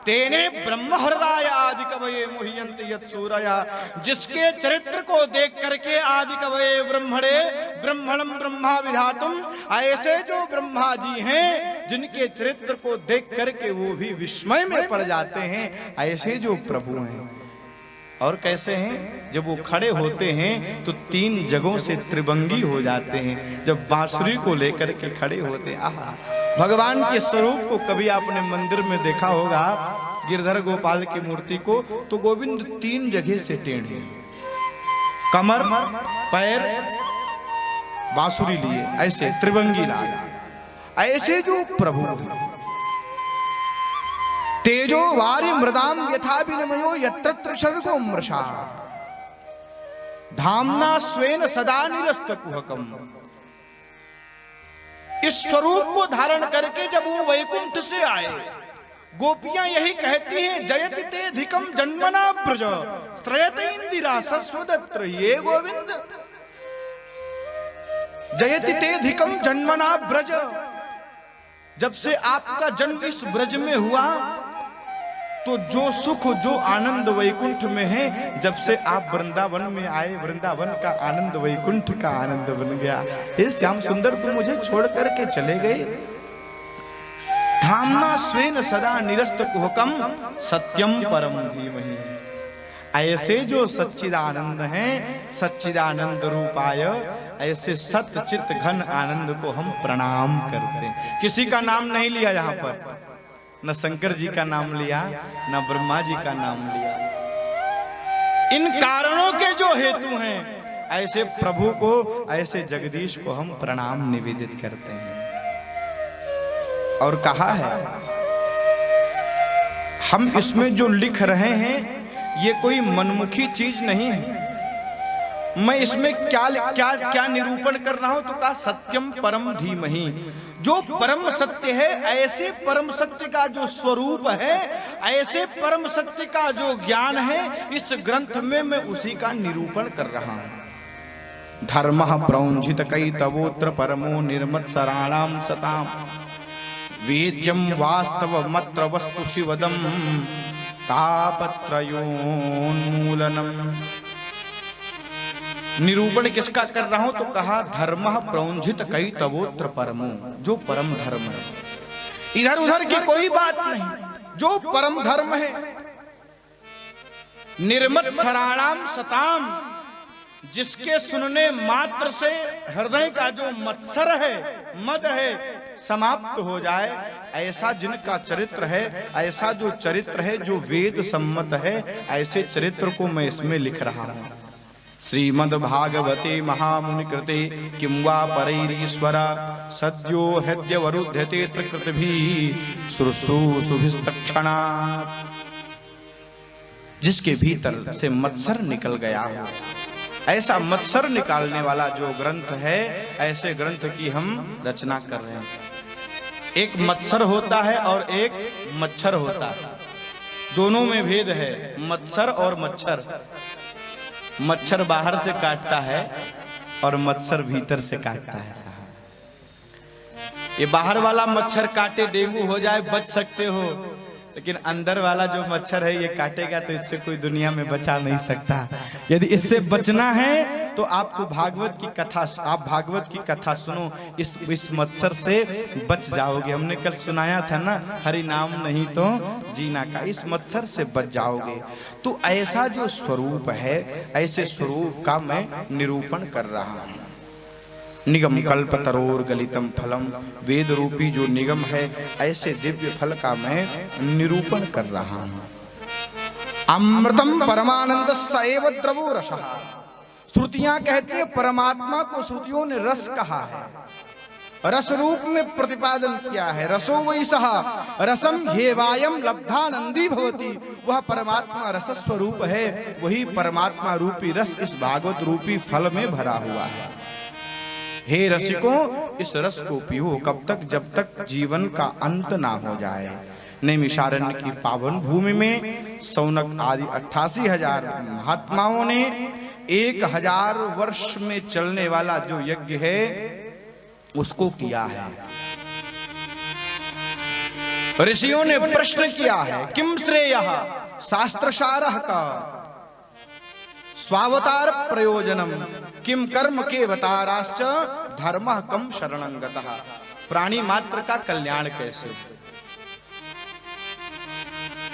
तेने ब्रह्म हृदय आदि कवये मुह्यन्ति यत्सूरया, जिसके चरित्र को देख करके आदि कवये ब्रह्मणे ब्रह्मणं ब्रह्मा विधातुम, ऐसे जो ब्रह्मा जी हैं जिनके चरित्र को देख करके वो भी विस्मय में पड़ जाते हैं, ऐसे जो प्रभु हैं। और कैसे हैं? जब वो खड़े होते हैं तो 3 जगहों से त्रिभंगी हो जाते हैं। जब बांसुरी को लेकर के खड़े होते हैं, आहा, भगवान के स्वरूप को कभी आपने मंदिर में देखा होगा, गिरधर गोपाल की मूर्ति को, तो गोविंद 3 जगह से टेढ़े, कमर, पैर, बांसुरी लिए, ऐसे त्रिभंगी लागा। ऐसे जो प्रभु हैं, तेजो वारि मृदाम यथा विनिमयो यत्र सर्गो मृषा, धामना स्वेन सदा निरस्तकुहकम। इस स्वरूप को धारण करके जब वो वैकुंठ से आए, गोपियां यही कहती हैं, जयति ते धिकम जन्मना ब्रज स्त्रयते इंदिरा सस्वदत्र। ये गोविंद, जयति ते धिकम जन्मना ब्रज, जब से आपका जन्म इस ब्रज में हुआ तो जो सुख जो आनंद वैकुंठ में है, जब से आप वृंदावन में आए, वृंदावन का आनंद वैकुंठ का आनंद बन गया। हे श्याम सुंदर, तुम मुझे छोड़ करके चले गए। धामना स्वेन सदा निरस्त कुहकम सत्यम परम धीमहि। ऐसे जो सच्चिदानंद हैं, सच्चिदानंद रूपाय, ऐसे सत्य चित्त घन आनंद को हम प्रणाम करते हैं। किसी का नाम नहीं लिया यहाँ पर, न शंकर जी का नाम लिया, न ब्रह्मा जी का नाम लिया। इन कारणों के जो हेतु हैं, ऐसे प्रभु को, ऐसे जगदीश को हम प्रणाम निवेदित करते हैं। और कहा है, हम इसमें जो लिख रहे हैं ये कोई मनमुखी चीज नहीं है। मैं इसमें क्या निरूपण कर रहा हूं, तो कहा सत्यम परम धीमहि। जो परम सत्य है, ऐसे परम सत्य का जो स्वरूप है, ऐसे परम सत्य का जो ज्ञान है, इस ग्रंथ में मैं उसी का निरूपण कर रहा हूं। धर्मः प्रौंझित कैतवोत्र परमो निर्मत्सराणाम सताम, वेद्यम वास्तवमत्र वस्तु शिवदम तापत्रयोन्मूलनम। निरूपण किसका कर रहा हूं, तो कहा धर्मः प्रौंझित कैतवोत्र परमो, जो परम धर्म है, इधर उधर की कोई बात नहीं, जो परम धर्म है। निर्मत्सराणाम सताम, जिसके सुनने मात्र से हृदय का जो मत्सर है, मद है, समाप्त हो जाए, ऐसा जिनका चरित्र है, ऐसा जो चरित्र है जो वेद सम्मत है, ऐसे चरित्र को मैं इसमें लिख रहा हूं। श्रीमद् भागवते महामुनि कृते किं वा परैरीश्वर सद्यो हृद्यवरुध्यते त्रिकृतिभिः शुश्रूषुभिस्तक्षणात्। जिसके भीतर से मत्सर निकल गया हो, ऐसा मत्सर निकालने वाला जो ग्रंथ है, ऐसे ग्रंथ की हम रचना कर रहे हैं। एक मत्सर होता है और एक मच्छर होता है, दोनों में भेद है। मत्सर और मच्छर, मच्छर बाहर से काटता है और मच्छर भीतर से काटता है। साहब, ये बाहर वाला मच्छर काटे डेंगू हो जाए बच सकते हो, लेकिन अंदर वाला जो मच्छर है ये काटेगा तो इससे कोई दुनिया में बचा नहीं सकता। यदि इससे बचना है तो आपको भागवत की कथा, आप भागवत की कथा सुनो, इस मच्छर से बच जाओगे। हमने कल सुनाया था ना, हरि नाम नहीं तो जीना का, इस मच्छर से बच जाओगे। तो ऐसा जो स्वरूप है, ऐसे स्वरूप का मैं निरूपण कर रहा हूं। निगम कल्पतरोर गलितम फलम, वेद रूपी जो निगम है, ऐसे दिव्य फल का मैं निरूपण कर रहा हूं। अमृतम परमानंद सएव द्रवो रसः। श्रुतियां कहती है परमात्मा को श्रुतियों ने रस कहा है, रस रूप में प्रतिपादन किया है। रसो वै सः रसम हेवायम लब्धानंदी भवति। वह परमात्मा रस स्वरूप है, वही परमात्मा रूपी रस इस भागवत रूपी फल में भरा हुआ है। हे रसिकों, इस रस को पियो, कब तक? जब तक जीवन का अंत ना हो जाए। नैमिषारण्य की पावन भूमि में सौनक आदि 88,000 महात्माओं ने 1000 वर्ष में चलने वाला जो यज्ञ है उसको किया है। ऋषियों ने प्रश्न किया है, किम श्रेयः शास्त्रसारः का स्वावतार प्रयोजनम किम कर्म के अवताराश्च धर्मः कम शरणं गतः। प्राणी मात्र का कल्याण कैसे?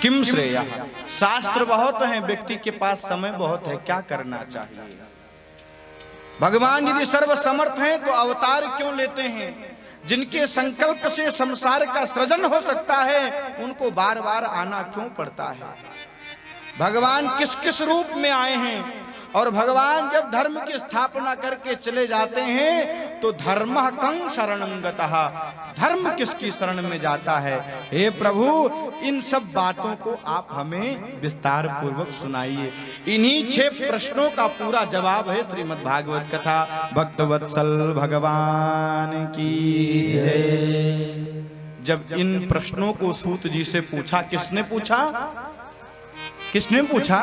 किम श्रेयः, शास्त्र बहुत हैं, व्यक्ति के पास समय बहुत है, क्या करना चाहिए? भगवान यदि सर्व समर्थ हैं तो अवतार क्यों लेते हैं? जिनके संकल्प से संसार का सृजन हो सकता है उनको बार बार आना क्यों पड़ता है? भगवान किस किस रूप में आए हैं, और भगवान जब धर्म की स्थापना करके चले जाते हैं तो धर्मः कं शरणं गतः, धर्म किसकी शरण में जाता है? हे प्रभु, इन सब बातों को आप हमें विस्तार पूर्वक सुनाइए। इन्हीं 6 प्रश्नों का पूरा जवाब है श्रीमद् भागवत कथा। भक्तवत्सल भगवान की जय। जब इन प्रश्नों को सूत जी से पूछा, किसने पूछा? किसने पूछा?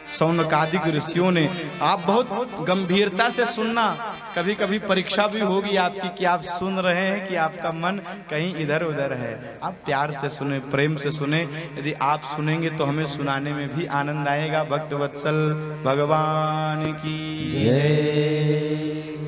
शौनकादिक ऋषियों ने। आप बहुत गंभीरता से सुनना, कभी कभी परीक्षा भी होगी आपकी कि आप सुन रहे हैं कि आपका मन कहीं इधर उधर है। आप प्यार से सुने, प्रेम से सुने। यदि आप सुनेंगे तो हमें सुनाने में भी आनंद आएगा। भक्तवत्सल भगवान की जय।